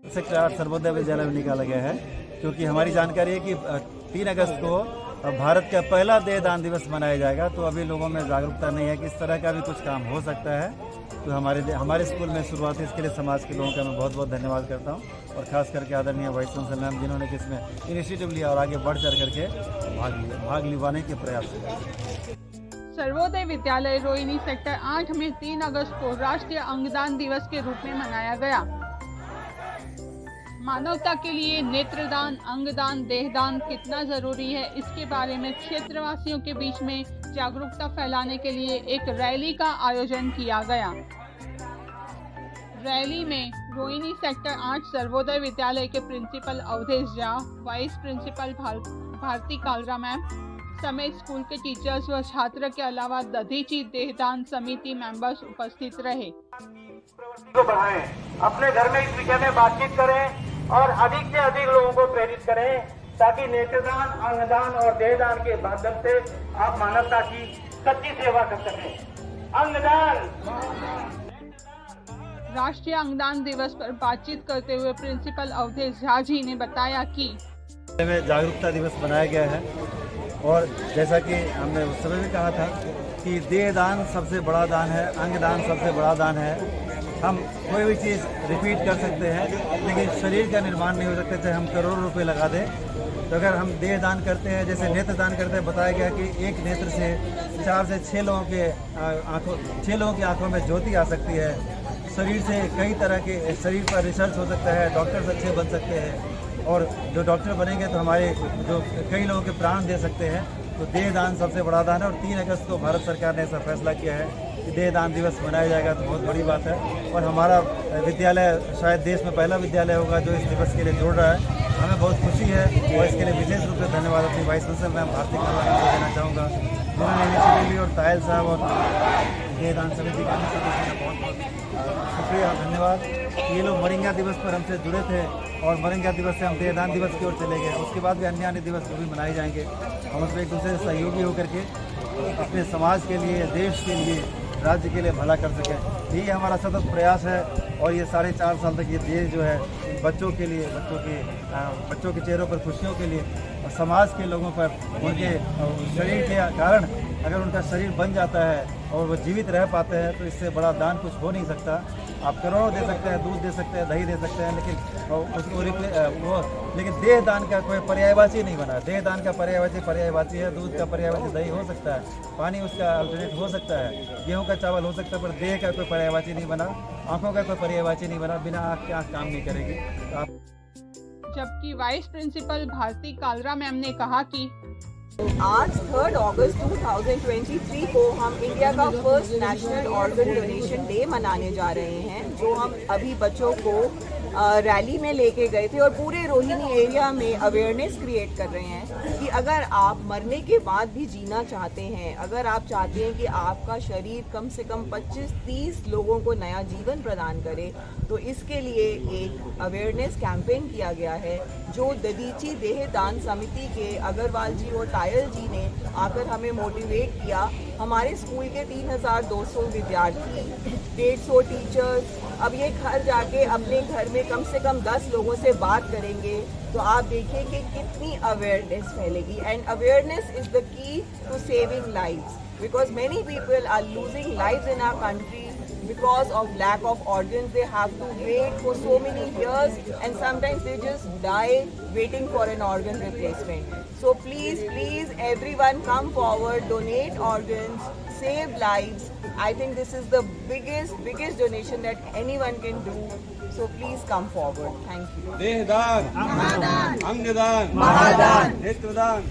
Sector 8 Sarvodaya विद्यालय में निकाला गया है, क्योंकि हमारी जानकारी है कि 3 अगस्त को भारत का पहला देहदान दिवस मनाया जाएगा। तो अभी लोगों में जागरूकता नहीं है कि इस तरह का भी कुछ काम हो सकता है। तो हमारे स्कूल में शुरुआती इसके लिए समाज के लोगों का मैं बहुत बहुत धन्यवाद करता हूँ, और खास करके आदरणीय वाइस चांसलर मैम जिन्होंने कि इसमें इनिशिएटिव लिया और आगे बढ़ चढ़ करके भाग लिवाने के प्रयास किया। सर्वोदय विद्यालय रोहिणी सेक्टर 8 में 3 अगस्त को राष्ट्रीय अंगदान दिवस के रूप में मनाया गया। मानवता के लिए नेत्रदान, अंगदान, देहदान कितना जरूरी है, इसके बारे में क्षेत्रवासियों के बीच में जागरूकता फैलाने के लिए एक रैली का आयोजन किया गया। रैली में रोहिणी सेक्टर 8 सर्वोदय विद्यालय के principal Awadhesh Jha, vice principal Bharti Kalra ma'am समेत स्कूल के टीचर्स व छात्र के अलावा दधीची देहदान समिति मेंबर्स उपस्थित रहे। को बढ़ाएं, अपने घर में इस विषय में बातचीत करें और अधिक से अधिक लोगों को प्रेरित करें, ताकि नेत्रदान, अंगदान और देहदान के माध्यम से आप मानवता की सच्ची सेवा कर सकें। अंगदान। राष्ट्रीय अंगदान दिवस पर बातचीत करते हुए प्रिंसिपल अवधेश झा जी ने बताया कि जागरूकता दिवस मनाया गया है, और जैसा कि हमने उस समय भी कहा था कि देहदान सबसे बड़ा दान है, अंगदान सबसे बड़ा दान है। हम कोई भी चीज़ रिपीट कर सकते हैं, लेकिन शरीर का निर्माण नहीं हो सकता। चाहे हम करोड़ों रुपए लगा दें, तो अगर हम देह दान करते हैं, जैसे नेत्र दान करते हैं, बताया गया कि एक नेत्र से 4 से 6 लोगों की आंखों में ज्योति आ सकती है। शरीर से कई तरह के शरीर पर रिसर्च हो सकता है, डॉक्टर्स अच्छे बन सकते हैं, और जो डॉक्टर बनेंगे तो हमारे जो कई लोगों के प्राण दे सकते हैं। तो देह दान सबसे बड़ा दान है, और 3 अगस्त को भारत सरकार ने ऐसा फैसला किया है कि देहदान दिवस मनाया जाएगा, तो बहुत बड़ी बात है। और हमारा विद्यालय शायद देश में पहला विद्यालय होगा जो इस दिवस के लिए जोड़ रहा है। हमें बहुत खुशी है, और इसके लिए विशेष रूप से धन्यवाद अपनी vice chancellor ma'am Bharti Kalra को देना चाहूँगा, जिन्होंने इनिशिएटिव ली, और तायल साहब और देहदान समिति का बहुत बहुत शुक्रिया, धन्यवाद। ये लोग मोरिंगा दिवस पर हमसे जुड़े थे, और मोरिंगा दिवस से हम देहदान दिवस की ओर चले गए। उसके बाद भी अन्य दिवस भी मनाए जाएंगे। हम उसमें एक दूसरे से सहयोगी होकर के अपने समाज के लिए, देश के लिए, राज्य के लिए भला कर सकें, यही हमारा सतत प्रयास है। और ये 4.5 साल तक ये देश जो है बच्चों के लिए, बच्चों के चेहरों पर खुशियों के लिए, और समाज के लोगों पर उनके शरीर के कारण अगर उनका शरीर बन जाता है और वो जीवित रह पाते हैं, तो इससे बड़ा दान कुछ हो नहीं सकता। आप करोड़ों दे सकते हैं, दूध दे सकते हैं, दही दे सकते हैं, लेकिन देह दान का कोई पर्यायवाची नहीं बना। देह दान का पर्यायवाची है, दूध का पर्यायवाची दही हो सकता है, पानी उसका अल्टरनेट हो सकता है, गेहूं का चावल हो सकता है, पर देह का कोई पर्यायवाची नहीं बना, आंखों का कोई पर्यायवाची नहीं बना। बिना आँख के आँख काम नहीं करेगी। जबकि vice principal Bharti Kalra ma'am ने कहा कि आज 3 अगस्त 2023 को हम इंडिया का first national organ donation day मनाने जा रहे हैं, जो हम अभी बच्चों को रैली में लेके गए थे, और पूरे रोहिणी एरिया में अवेयरनेस क्रिएट कर रहे हैं कि अगर आप मरने के बाद भी जीना चाहते हैं, अगर आप चाहते हैं कि आपका शरीर कम से कम 25-30 लोगों को नया जीवन प्रदान करे, तो इसके लिए एक अवेयरनेस कैंपेन किया गया है, जो दधीची देहदान समिति के अग्रवाल जी और तायल जी ने आकर हमें मोटिवेट किया। हमारे स्कूल के 3200 विद्यार्थी, 150 टीचर्स अब ये घर जाके अपने घर में कम से कम 10 लोगों से बात करेंगे, तो आप देखिए कि कितनी अवेयरनेस फैलेगी। And awareness is the key to saving lives, because many people are losing lives in our country because of lack of organs. They have to wait for so many years, and sometimes they just die waiting for an organ replacement. So please everyone come forward, donate organs, save lives. I think this is the biggest donation that anyone can do. So please come forward. Thank you. देहदान, अंगदान, महादान, नेत्रदान।